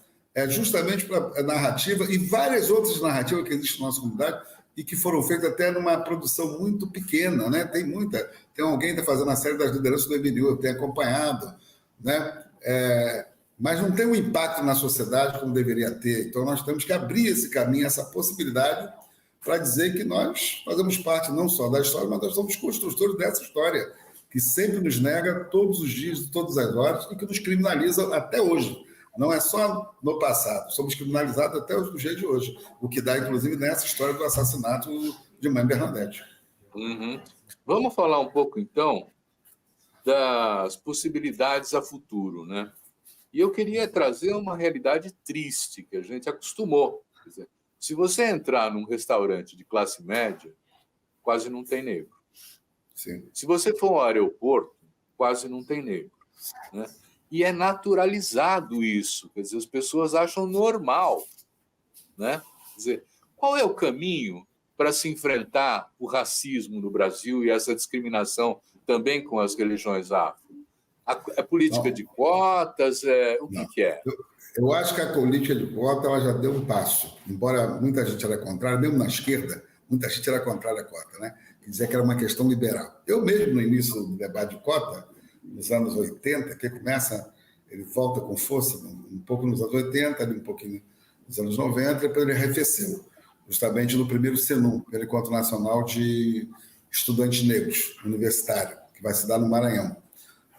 Justamente para a narrativa e várias outras narrativas que existem na nossa comunidade e que foram feitas até numa produção muito pequena, né? Tem alguém que está fazendo a série das lideranças do MNU, eu tenho acompanhado, né? Mas não tem um impacto na sociedade como deveria ter. Então, nós temos que abrir esse caminho, essa possibilidade, para dizer que nós fazemos parte não só da história, mas nós somos construtores dessa história, que sempre nos nega todos os dias, todas as horas, e que nos criminaliza até hoje. Não é só no passado, somos criminalizados até os dias de hoje, o que dá, inclusive, nessa história do assassinato de Mãe Bernadette. Uhum. Vamos falar um pouco, então, das possibilidades a futuro, né? E eu queria trazer uma realidade triste, que a gente acostumou. Quer dizer, se você entrar num restaurante de classe média, quase não tem negro. Sim. Se você for ao aeroporto, quase não tem negro, né? E é naturalizado isso, quer dizer, as pessoas acham normal, né? Quer dizer, qual é o caminho para se enfrentar o racismo no Brasil e essa discriminação também com as religiões afro? A política de cotas, o que é? Eu acho que a política de cota ela já deu um passo, embora muita gente era contrária, mesmo na esquerda, muita gente era contrária à cota, né? Quer dizer que era uma questão liberal. Eu mesmo, no início do debate de cota, nos anos 80, que começa, ele volta com força, um pouco nos anos 80, ali um pouquinho nos anos 90, depois ele arrefeceu, justamente no primeiro CENUM, pelo Encontro Nacional de Estudantes Negros, universitário, que vai se dar no Maranhão.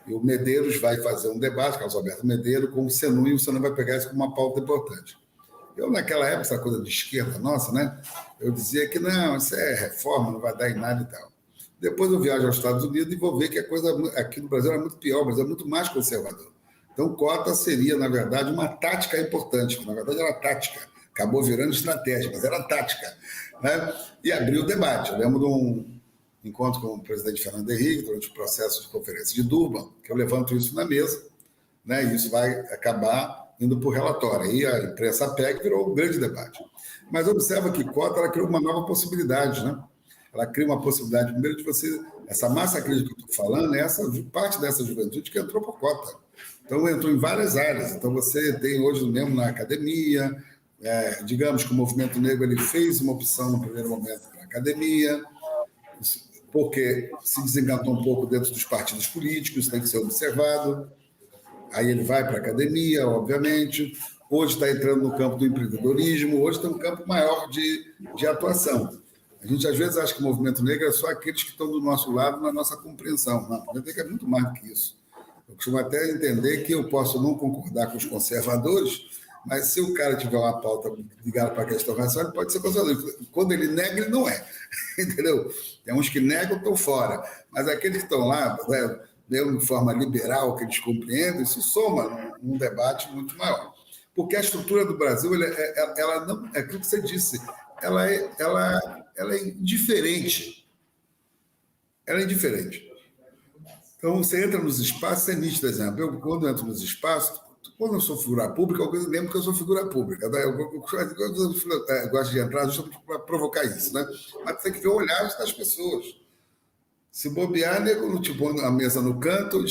E o Medeiros vai fazer um debate, Carlos Alberto Medeiros, com o CENUM, e o CENUM vai pegar isso como uma pauta importante. Eu, naquela época, essa coisa de esquerda nossa, né? Eu dizia que não, isso é reforma, não vai dar em nada e tal. Depois eu viajo aos Estados Unidos e vou ver que a coisa aqui no Brasil é muito pior, mas é muito mais conservador. Então, cota seria, na verdade, uma tática importante, que na verdade era tática, acabou virando estratégia, mas era tática, né? E abriu o debate. Eu lembro de um encontro com o presidente Fernando Henrique, durante o processo de conferência de Durban, que eu levanto isso na mesa, né? E isso vai acabar indo para o relatório. Aí a imprensa pega e virou um grande debate. Mas observa que cota ela criou uma nova possibilidade, né? Ela cria uma possibilidade, primeiro, de você... Essa massa crítica que eu estou falando é parte dessa juventude que entrou por cota. Então, entrou em várias áreas. Então, você tem hoje mesmo na academia, digamos que o movimento negro ele fez uma opção no primeiro momento para a academia, porque se desencantou um pouco dentro dos partidos políticos, tem que ser observado. Aí ele vai para a academia, obviamente. Hoje está entrando no campo do empreendedorismo, hoje tem um campo maior de atuação. A gente, às vezes, acha que o movimento negro é só aqueles que estão do nosso lado na nossa compreensão. Não, o movimento negro é muito mais do que isso. Eu costumo até entender que eu posso não concordar com os conservadores, mas se o cara tiver uma pauta ligada para a questão racial, ele pode ser conservador. Quando ele nega, ele não é. Entendeu? Tem uns que negam, estão fora. Mas aqueles que estão lá, mesmo de forma liberal, que eles compreendem, isso soma num debate muito maior. Porque a estrutura do Brasil, ela não, é aquilo que você disse, ela é indiferente. Ela é indiferente. Então, você entra nos espaços, é nítido, por exemplo. Eu, quando eu entro nos espaços, quando eu sou figura pública, eu lembro que eu sou figura pública. Né? Eu gosto de entrar justamente para provocar isso. Né? Mas tem que ver o olhar das pessoas. Se bobear, nego te põe a mesa no canto,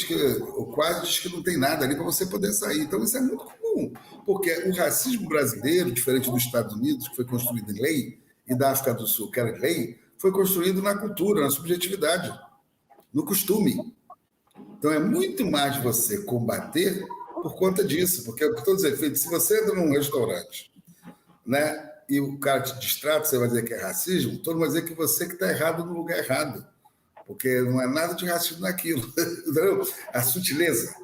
ou quase diz que não tem nada ali para você poder sair. Então, isso é muito comum, porque o racismo brasileiro, diferente dos Estados Unidos, que foi construído em lei, e da África do Sul, que era em lei, foi construído na cultura, na subjetividade, no costume. Então, é muito mais você combater por conta disso, porque é o que estou dizendo, se você entra num restaurante, né, e o cara te distrata, você vai dizer que é racismo, todo mundo vai dizer que você que está errado no lugar errado. Porque não é nada de racismo naquilo, entendeu? A sutileza.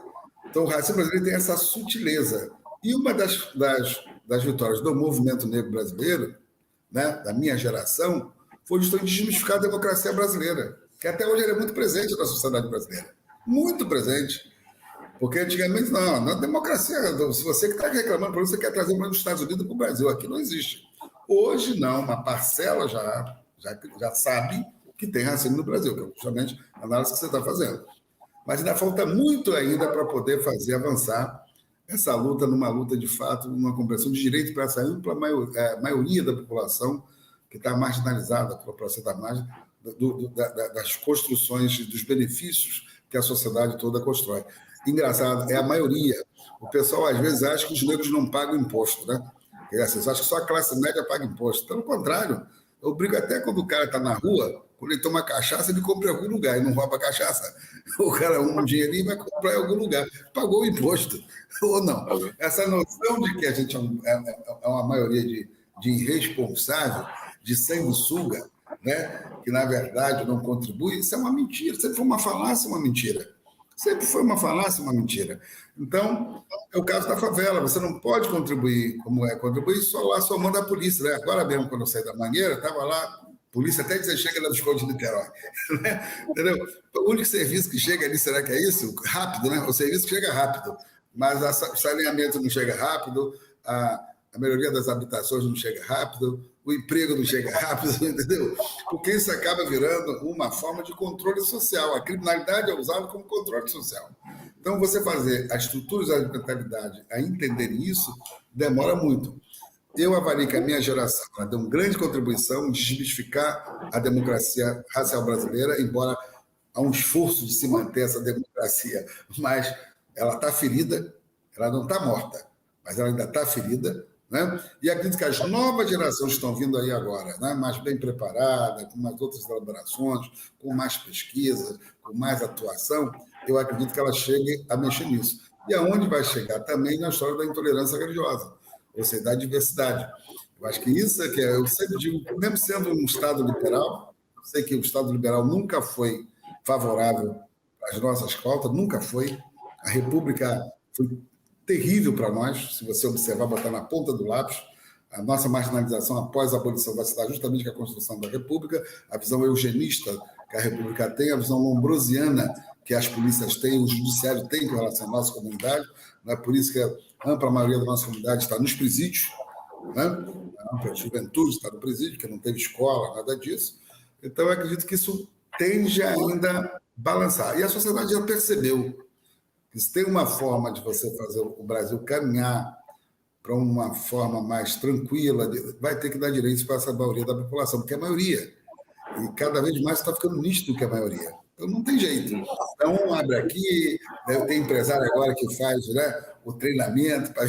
Então, o racismo brasileiro tem essa sutileza. E uma das vitórias do movimento negro brasileiro, né, da minha geração, foi justamente desmistificar a democracia brasileira, que até hoje é muito presente na sociedade brasileira. Muito presente. Porque antigamente, não, na democracia, se você que está reclamando, você quer trazer para os Estados Unidos para o Brasil, aqui não existe. Hoje, não, uma parcela já sabe que tem racismo no Brasil, que é justamente a análise que você está fazendo. Mas ainda falta muito ainda para poder fazer avançar essa luta numa luta, de fato, numa compreensão de direito para essa ampla maioria da população que está marginalizada pelo processo da margem, das construções, dos benefícios que a sociedade toda constrói. Engraçado, é a maioria. O pessoal, às vezes, acha que os negros não pagam imposto, né? Assim, acha que só a classe média paga imposto. Pelo contrário, eu brigo até quando o cara está na rua, quando ele toma cachaça, ele compra em algum lugar e não rouba cachaça. O cara um dinheirinho vai comprar em algum lugar. Pagou o imposto, ou não. Essa noção de que a gente é uma maioria de irresponsável, de sanguessuga, né? Que, na verdade, não contribui, isso é uma mentira. Sempre foi uma falácia, uma mentira. Sempre foi uma falácia, uma mentira. Então, é o caso da favela. Você não pode contribuir como é contribuir só lá somando a polícia. Né? Agora mesmo, quando eu saí da Mangueira, estava lá, polícia até que você chega lá dos Contos de Niterói. Né? Entendeu? O único serviço que chega ali, será que é isso? Rápido, né? O serviço chega rápido, mas o saneamento não chega rápido, a melhoria das habitações não chega rápido, o emprego não chega rápido, entendeu? Porque isso acaba virando uma forma de controle social. A criminalidade é usada como controle social. Então, você fazer as estruturas da mentalidade a entenderem isso, demora muito. Eu avalio que a minha geração deu uma grande contribuição em desmistificar a democracia racial brasileira, embora há um esforço de se manter essa democracia, mas ela está ferida, ela não está morta, mas ela ainda está ferida, né? E acredito que as novas gerações que estão vindo aí agora, né, mais bem preparadas, com mais outras elaborações, com mais pesquisa, com mais atuação, eu acredito que ela chegue a mexer nisso. E aonde vai chegar também na história da intolerância religiosa, ou seja, da diversidade. Eu acho que isso é que eu sempre digo, mesmo sendo um Estado liberal, eu sei que o Estado liberal nunca foi favorável às nossas pautas, nunca foi. A República foi terrível para nós, se você observar, botar na ponta do lápis. A nossa marginalização após a abolição vai se dar justamente com a construção da República, a visão eugenista que a República tem, a visão lombrosiana que as polícias têm, o judiciário tem com relação à nossa comunidade, né? Por isso que a ampla maioria da nossa comunidade está nos presídios, né? A ampla juventude está no presídio, que não teve escola, nada disso. Então, eu acredito que isso tende ainda a balançar. E a sociedade já percebeu que se tem uma forma de você fazer o Brasil caminhar para uma forma mais tranquila, vai ter que dar direitos para essa maioria da população, porque é a maioria. E cada vez mais está ficando nítido que é a maioria. Então, não tem jeito. Então, abre aqui, tem empresário agora que faz, né, o treinamento para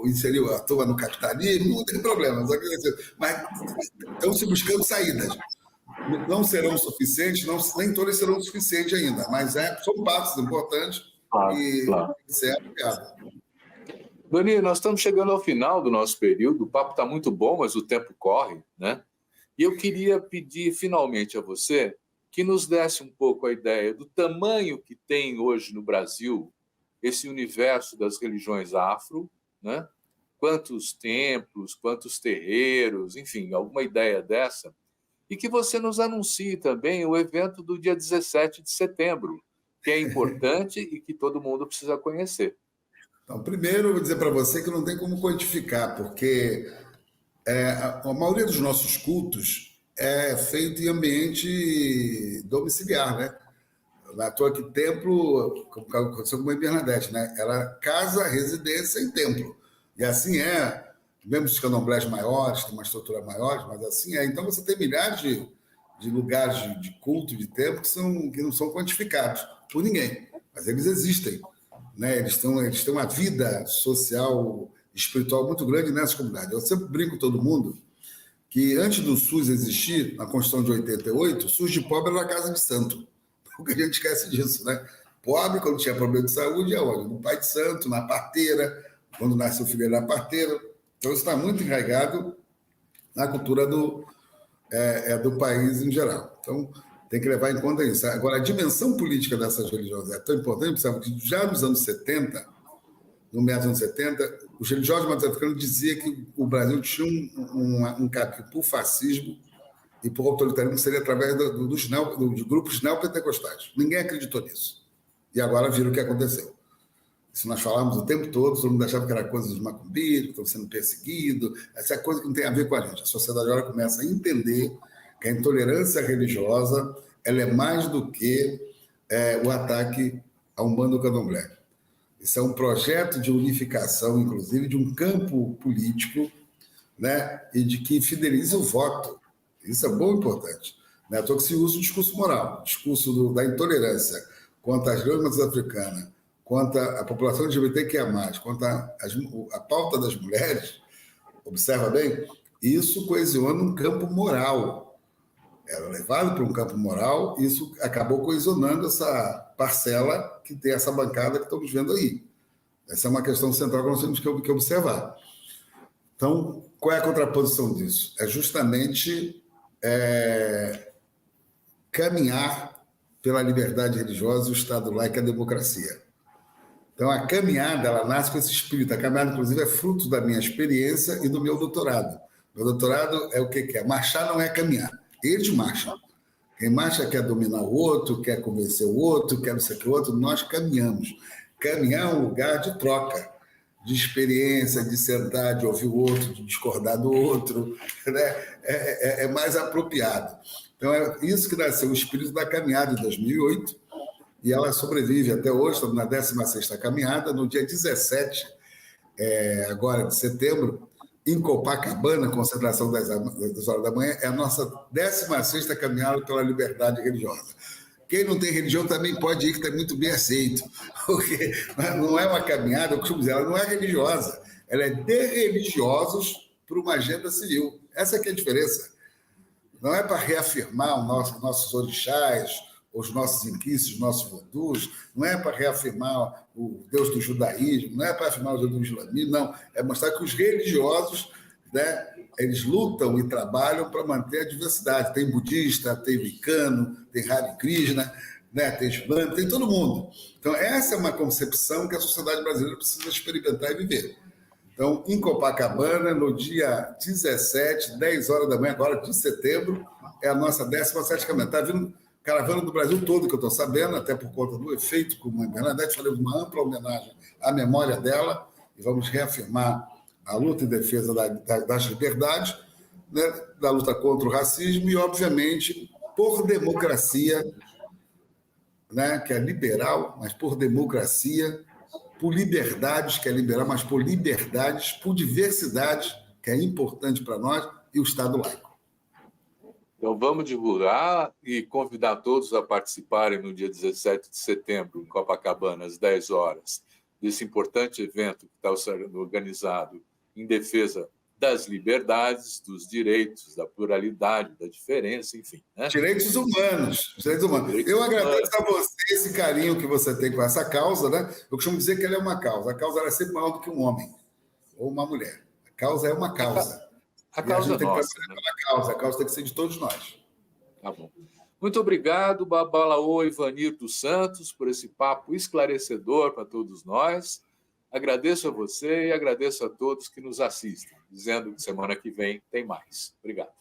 inserir a turma no capitalismo, não tem problema. Mas estão se buscando saídas. Não serão suficientes, nem todas serão suficientes ainda, mas são passos importantes e claro. Isso é aplicado. Doni, nós estamos chegando ao final do nosso período, o papo está muito bom, mas o tempo corre, né? E eu queria pedir finalmente a você que nos desse um pouco a ideia do tamanho que tem hoje no Brasil esse universo das religiões afro, né? Quantos templos, quantos terreiros, enfim, alguma ideia dessa. E que você nos anuncie também o evento do dia 17 de setembro, que é importante e que todo mundo precisa conhecer. Então, primeiro, eu vou dizer para você que não tem como quantificar, porque a maioria dos nossos cultos é feito em ambiente domiciliar, né? Na toa que templo, como aconteceu com a Bernadette, né? Era casa, residência e templo. E assim é. Mesmo os candomblés maiores, tem uma estrutura maior, mas assim é. Então, você tem milhares de lugares de culto, de templo, que não são quantificados por ninguém, mas eles existem, né? Eles têm uma vida social, espiritual muito grande nessa comunidade. Eu sempre brinco com todo mundo que antes do SUS existir, na Constituição de 88, o SUS de pobre era a casa de santo. Porque a gente esquece disso, né? Pobre, quando tinha problema de saúde, é onde? No pai de santo, na parteira, quando nasce o filho na parteira. Então, isso está muito enraizado na cultura do país em geral. Então, tem que levar em conta isso. Agora, a dimensão política dessas religiões é tão importante, sabe, que já nos anos 70, no meio dos anos 70, os religiosos norte-africanos diziam que o Brasil tinha um caminho por fascismo e por autoritarismo seria através dos grupos neopentecostais. Ninguém acreditou nisso. E agora viram o que aconteceu. Isso nós falamos o tempo todo mundo achava que era coisa dos macumbeiros, que estão sendo perseguidos, essa é coisa que não tem a ver com a gente. A sociedade agora começa a entender que a intolerância religiosa ela é mais do que o ataque a Umbanda ou Candomblé. Isso é um projeto de unificação, inclusive, de um campo político, né, e de que fideliza o voto. Isso é bom e importante. Não é à toa que se usa o discurso moral, o discurso da intolerância contra as grandes africanas, contra a população LGBTQIA+, contra a pauta das mulheres, observa bem, isso coesiona um campo moral. Era levado para um campo moral, e isso acabou coesionando essa parcela que tem essa bancada que estamos vendo aí. Essa é uma questão central que nós temos que observar. Então, qual é a contraposição disso? É justamente caminhar pela liberdade religiosa, o Estado laico e a democracia. Então, a caminhada, ela nasce com esse espírito. A caminhada, inclusive, é fruto da minha experiência e do meu doutorado. Meu doutorado é o que é? Marchar não é caminhar. Eles marcham. Quem marcha quer dominar o outro, quer convencer o outro, quer não sei o que o outro. Nós caminhamos. Caminhar é um lugar de troca, de experiência, de sentar, de ouvir o outro, de discordar do outro. Né? É mais apropriado. Então, é isso que nasceu o espírito da caminhada em 2008. E ela sobrevive até hoje, estamos na 16ª caminhada, no dia 17 agora de setembro, em Copacabana, concentração das horas da manhã, é a nossa 16ª caminhada pela liberdade religiosa. Quem não tem religião também pode ir, que está muito bem aceito, porque não é uma caminhada, eu costumo dizer, ela não é religiosa, ela é de religiosos para uma agenda civil. Essa que é a diferença. Não é para reafirmar nossos orixás, os nossos inquices, os nossos vodus, não é para reafirmar o Deus do judaísmo, não é para afirmar o Deus do islamismo, não. É mostrar que os religiosos, né, eles lutam e trabalham para manter a diversidade. Tem budista, tem wicano, tem Hare Krishna, né, tem islâmico, tem todo mundo. Então, essa é uma concepção que a sociedade brasileira precisa experimentar e viver. Então, em Copacabana, no dia 17, 10 horas da manhã, agora de setembro, é a nossa 17ª caminhada. Está vindo caravana do Brasil todo, que eu estou sabendo, até por conta do efeito com a Bernadette, faremos uma ampla homenagem à memória dela e vamos reafirmar a luta em defesa das liberdades, né, da luta contra o racismo e, obviamente, por democracia, né, que é liberal, mas por democracia, por liberdades, que é liberal, mas por liberdades, por diversidade, que é importante para nós, e o Estado laico. Então, vamos divulgar e convidar todos a participarem no dia 17 de setembro, em Copacabana, às 10 horas, desse importante evento que está sendo organizado em defesa das liberdades, dos direitos, da pluralidade, da diferença, enfim. Né? Direitos humanos. Eu agradeço a você esse carinho que você tem com essa causa, né? Eu costumo dizer que ela é uma causa. A causa ela é sempre maior do que um homem ou uma mulher. A causa é uma causa. A causa é nossa. A causa tem que ser de todos nós. Tá bom. Muito obrigado, Babalaô Ivanir dos Santos, por esse papo esclarecedor para todos nós. Agradeço a você e agradeço a todos que nos assistem, dizendo que semana que vem tem mais. Obrigado.